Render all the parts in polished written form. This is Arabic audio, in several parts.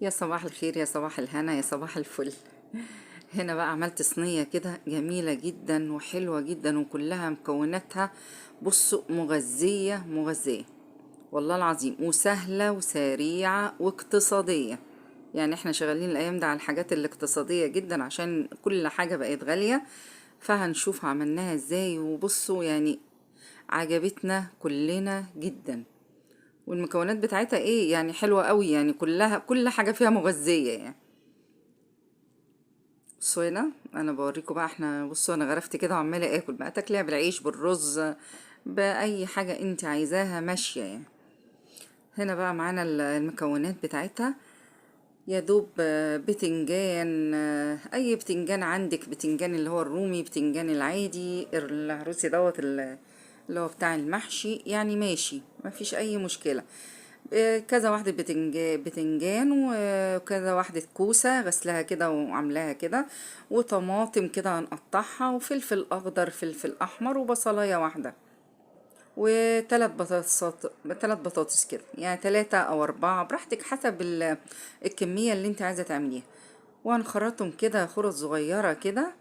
يا صباح الخير، يا صباح الهنا، يا صباح الفل. هنا بقى عملت صينية كده جميلة جدا وحلوة جدا وكلها مكوناتها. بصوا، مغذية مغذية والله العظيم، وسهلة وسريعة واقتصادية. يعني احنا شغالين الايام ده على الحاجات الاقتصادية جدا عشان كل حاجة بقت غالية. فهنشوف عملناها ازاي، وبصوا يعني عجبتنا كلنا جدا. والمكونات بتاعتها ايه يعني حلوة قوي، يعني كلها كل حاجة فيها مغذية يعني. بصوا هنا انا بوريكم بقى، احنا بصوا انا غرفت كده وعمالة اكل بقى، تاكليها بالعيش بالرز بأي حاجة انت عايزاها ماشية يعني. هنا بقى معانا المكونات بتاعتها. يا دوب بتنجان، اي بتنجان عندك، بتنجان اللي هو الرومي، بتنجان العادي العروسي دوت اللي هو بتاع المحشي يعني ماشي، ما فيش اي مشكلة. كذا واحدة بتنجان وكذا واحدة كوسة غسلها كده وعاملاها كده، وطماطم كده هنقطعها، وفلفل اخضر فلفل احمر وبصلاية واحدة، وثلاث بطاطسات، ثلاث بطاطس كده يعني، ثلاثة او اربعة براحتك حسب الكمية اللي انت عايزة تعمليها. وهنخرطهم كده خرط صغيرة كده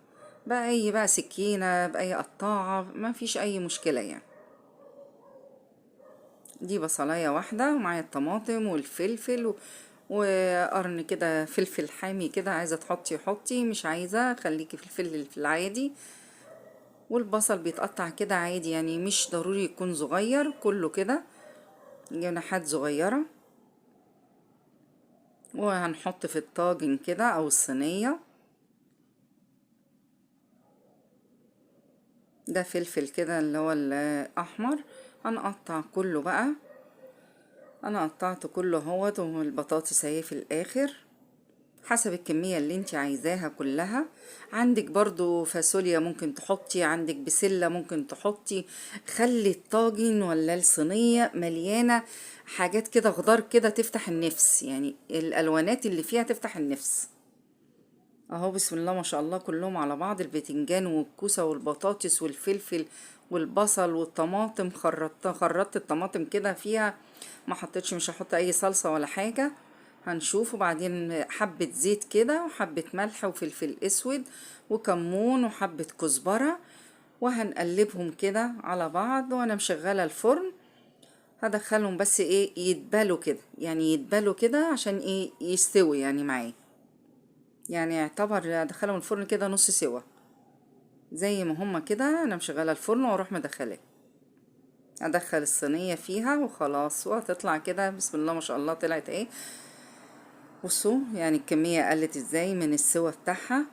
بأي بقى سكينة بأي قطاعة، ما فيش أي مشكلة يعني. دي بصلاية واحدة ومعايا الطماطم والفلفل وقرن كده فلفل حامي كده، عايزة تحطي حطي، مش عايزة خليكي في الفلفل العادي. والبصل بيتقطع كده عادي يعني، مش ضروري يكون صغير، كله كده جناحات صغيرة. وهنحط في الطاجن كده او الصينية. ده فلفل كده اللي هو الاحمر، هنقطع كله بقى. انا قطعت كله اهوت، والبطاطس اهي في الاخر حسب الكمية اللي انت عايزاها كلها. عندك برضو فاصوليا ممكن تحطي، عندك بسلة ممكن تحطي. خلي الطاجن ولا الصينية مليانة حاجات كده خضار كده تفتح النفس، يعني الالوانات اللي فيها تفتح النفس. اهو بسم الله ما شاء الله كلهم على بعض، الباذنجان والكوسة والبطاطس والفلفل والبصل والطماطم، خرطت الطماطم كده فيها، ما حطيتش، مش هحط اي صلصة ولا حاجة. هنشوف. وبعدين حبة زيت كده وحبة ملح وفلفل اسود وكمون وحبة كزبرة، وهنقلبهم كده على بعض وانا مشغلة الفرن. هدخلهم بس ايه يتبالوا كده، يعني يتبالوا كده عشان ايه يستوي يعني معايا، يعني يعتبر ادخلهم الفرن كده نص سوا زي ما هما كده. انا مشغله الفرن واروح مدخلاه، ادخل الصينيه فيها وخلاص، وهتطلع كده بسم الله ما شاء الله طلعت ايه. بصوا يعني الكميه قلت ازاي من السوا بتاعها.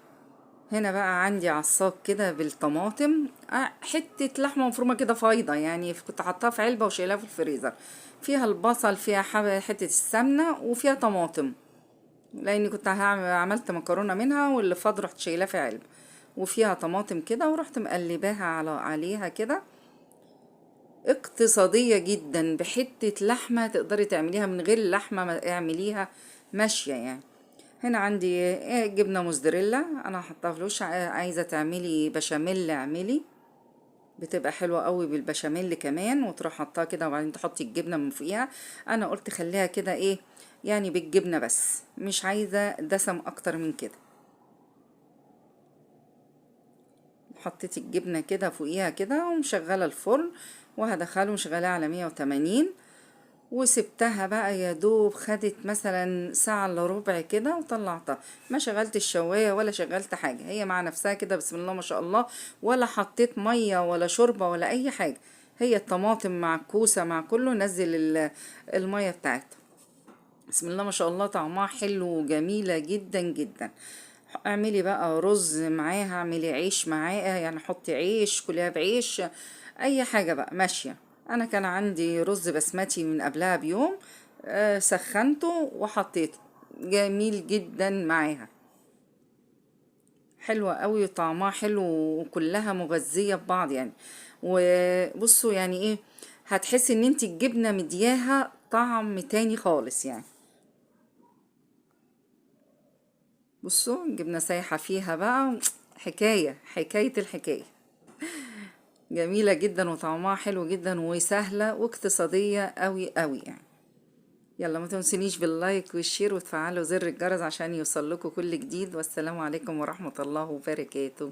هنا بقى عندي عصاك كده بالطماطم، حته لحمه مفرومه كده فايضه يعني، كنت حطاها في علبه وشايلاها في الفريزر. فيها البصل، فيها حته السمنه، وفيها طماطم، لاني كنت عملت مكرونه منها واللي فاض رحت شايلاه في علبه. وفيها طماطم كده ورحت مقلباها عليها كده. اقتصاديه جدا، بحته لحمه تقدري تعمليها، من غير اللحمه ما اعمليها ماشيه يعني. هنا عندي جبنه موزاريلا انا هحطها في الوش. عايزه تعملي بشاميل اعملي، بتبقى حلوه قوي بالبشاميل كمان، وتروح حطها كده وبعدين تحطي الجبنه من فوقيها. انا قلت خليها كده ايه يعني بالجبنه بس، مش عايزه دسم اكتر من كده. حطيت الجبنه كده فوقيها كده ومشغله الفرن، وهدخله مشغلاه على 180. وسبتها بقى يا دوب خدت مثلا ساعة الا ربع كده وطلعتها. ما شغلت الشواية ولا شغلت حاجة، هي مع نفسها كده بسم الله ما شاء الله، ولا حطيت مية ولا شوربة ولا اي حاجة. هي الطماطم مع الكوسة مع كله نزل المية بتاعتها. بسم الله ما شاء الله طعمها حلو وجميلة جدا جدا. اعملي بقى رز معاها، اعملي عيش معاها يعني، حطي عيش كلها بعيش، اي حاجة بقى ماشية. انا كان عندي رز بسمتي من قبلها بيوم، سخنته وحطيته، جميل جدا معاها، حلوة قوي وطعمها حلو وكلها مغذية ببعض يعني. وبصوا يعني ايه، هتحسي ان انت الجبنة مدياها طعم تاني خالص يعني. بصوا الجبنة سايحة فيها بقى، حكاية حكاية الحكاية، جميلة جدا وطعمها حلو جدا وسهلة واقتصادية قوي قوي يعني. يلا ما تنسونيش باللايك والشير وتفعلوا زر الجرس عشان يوصل لكم كل جديد، والسلام عليكم ورحمة الله وبركاته.